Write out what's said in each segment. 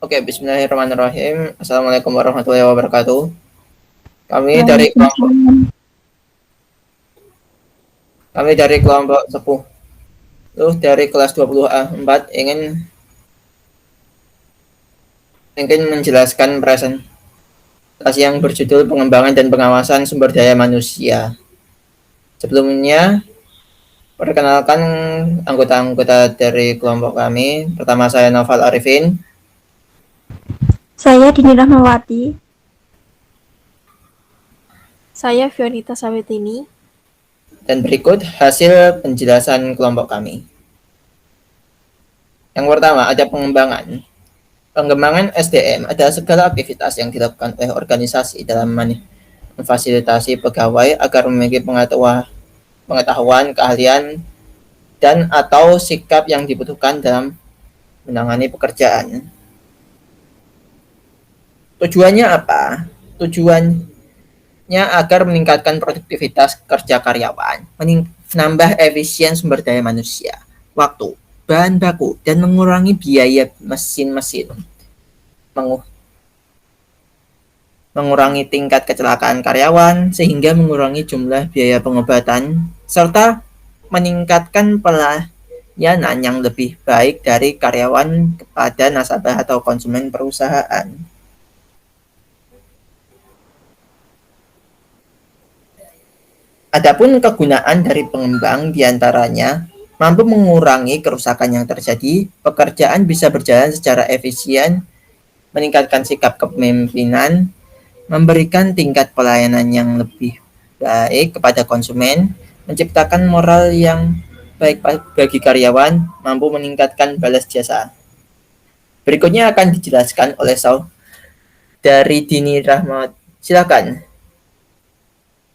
Oke, bismillahirrahmanirrahim. Assalamualaikum warahmatullahi wabarakatuh. Kami dari kelompok Waalaikumsalam. kami dari kelompok sepuh dari kelas 20A4 ingin menjelaskan presentasi yang berjudul pengembangan dan pengawasan sumber daya manusia. Sebelumnya, perkenalkan anggota-anggota dari kelompok kami. Pertama saya Noval Arifin. Saya Dini Rahmawati. Saya Fionita Sawetini. Dan berikut hasil penjelasan kelompok kami. Yang pertama, ada pengembangan. Pengembangan SDM adalah segala aktivitas yang dilakukan oleh organisasi dalam memfasilitasi pegawai agar memiliki pengetahuan, keahlian, dan atau sikap yang dibutuhkan dalam menangani pekerjaan. Tujuannya apa? Tujuannya agar meningkatkan produktivitas kerja karyawan, menambah efisien sumber daya manusia, waktu, bahan baku, dan mengurangi biaya mesin-mesin, mengurangi tingkat kecelakaan karyawan, sehingga mengurangi jumlah biaya pengobatan, serta meningkatkan pelayanan yang lebih baik dari karyawan kepada nasabah atau konsumen perusahaan. Adapun kegunaan dari pengembang diantaranya mampu mengurangi kerusakan yang terjadi, pekerjaan bisa berjalan secara efisien, meningkatkan sikap kepemimpinan, memberikan tingkat pelayanan yang lebih baik kepada konsumen, menciptakan moral yang baik bagi karyawan, mampu meningkatkan balas jasa. Berikutnya akan dijelaskan oleh dari Dini Rahmat. Silakan.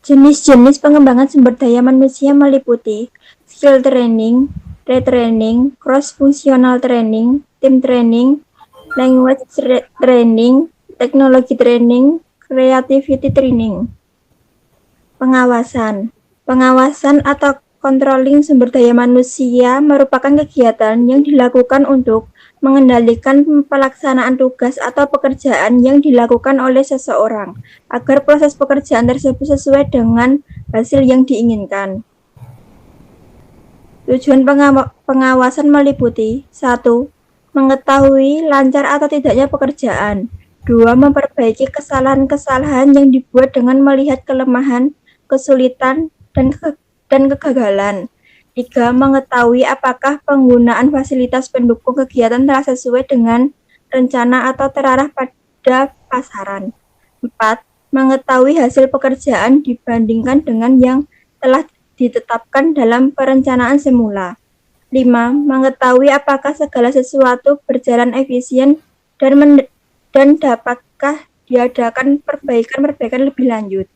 Jenis-jenis pengembangan sumber daya manusia meliputi skill training, retraining, cross-functional training, team training, language training, teknologi training, creativity training. Pengawasan. Pengawasan atau controlling sumber daya manusia merupakan kegiatan yang dilakukan untuk mengendalikan pelaksanaan tugas atau pekerjaan yang dilakukan oleh seseorang agar proses pekerjaan tersebut sesuai dengan hasil yang diinginkan. Tujuan pengawasan meliputi 1. Mengetahui lancar atau tidaknya pekerjaan. 2. Memperbaiki kesalahan-kesalahan yang dibuat dengan melihat kelemahan, kesulitan, dan kegagalan. 3. Mengetahui apakah penggunaan fasilitas pendukung kegiatan telah sesuai dengan rencana atau terarah pada pasaran. 4. Mengetahui hasil pekerjaan dibandingkan dengan yang telah ditetapkan dalam perencanaan semula. 5. Mengetahui apakah segala sesuatu berjalan efisien dan dapatkah diadakan perbaikan lebih lanjut.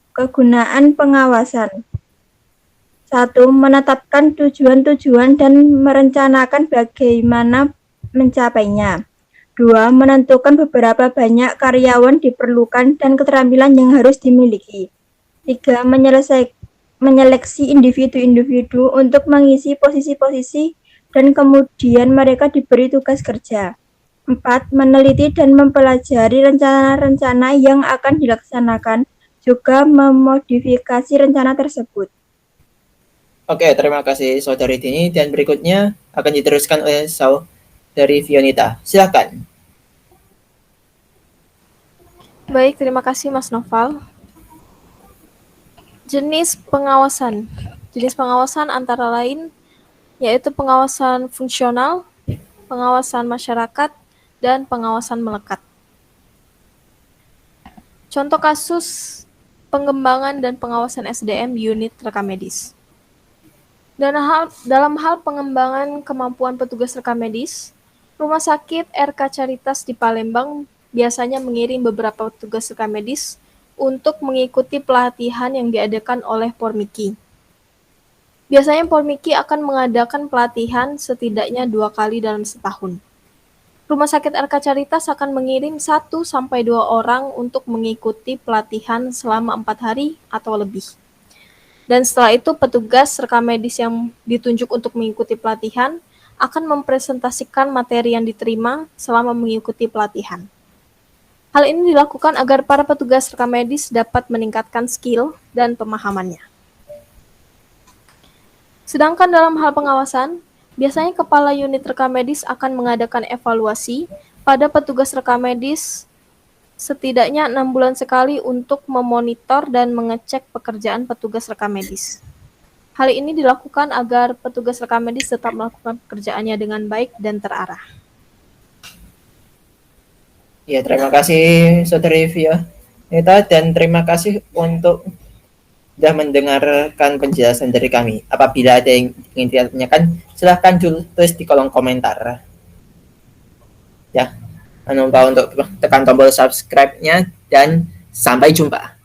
Kegunaan pengawasan. 1. Menetapkan tujuan-tujuan dan merencanakan bagaimana mencapainya. 2. Menentukan beberapa banyak karyawan diperlukan dan keterampilan yang harus dimiliki. 3. Menyeleksi individu-individu untuk mengisi posisi-posisi dan kemudian mereka diberi tugas kerja. 4. Meneliti dan mempelajari rencana-rencana yang akan dilaksanakan, juga memodifikasi rencana tersebut. Oke, terima kasih Saudari Dini. Dan berikutnya akan diteruskan oleh Saudari Fionita. Silakan. Baik, terima kasih Mas Noval. Jenis pengawasan. Jenis pengawasan antara lain yaitu pengawasan fungsional, pengawasan masyarakat, dan pengawasan melekat. Contoh kasus pengembangan dan pengawasan SDM unit rekam medis. Dalam hal pengembangan kemampuan petugas rekam medis, Rumah Sakit RK Caritas di Palembang biasanya mengirim beberapa petugas rekam medis untuk mengikuti pelatihan yang diadakan oleh Pormiki. Biasanya Pormiki akan mengadakan pelatihan setidaknya 2 kali dalam setahun. Rumah Sakit RK Caritas akan mengirim 1-2 orang untuk mengikuti pelatihan selama 4 hari atau lebih. Dan setelah itu petugas rekam medis yang ditunjuk untuk mengikuti pelatihan akan mempresentasikan materi yang diterima selama mengikuti pelatihan. Hal ini dilakukan agar para petugas rekam medis dapat meningkatkan skill dan pemahamannya. Sedangkan dalam hal pengawasan, biasanya kepala unit rekam medis akan mengadakan evaluasi pada petugas rekam medis setidaknya 6 bulan sekali untuk memonitor dan mengecek pekerjaan petugas rekam medis. Hal ini dilakukan agar petugas rekam medis tetap melakukan pekerjaannya dengan baik dan terarah. Ya, terima kasih Saudari Via Neta, dan terima kasih untuk sudah mendengarkan penjelasan dari kami. Apabila ada yang ingin ditanyakan, silahkan tulis di kolom komentar. Ya, jangan lupa untuk tekan tombol subscribe-nya dan sampai jumpa.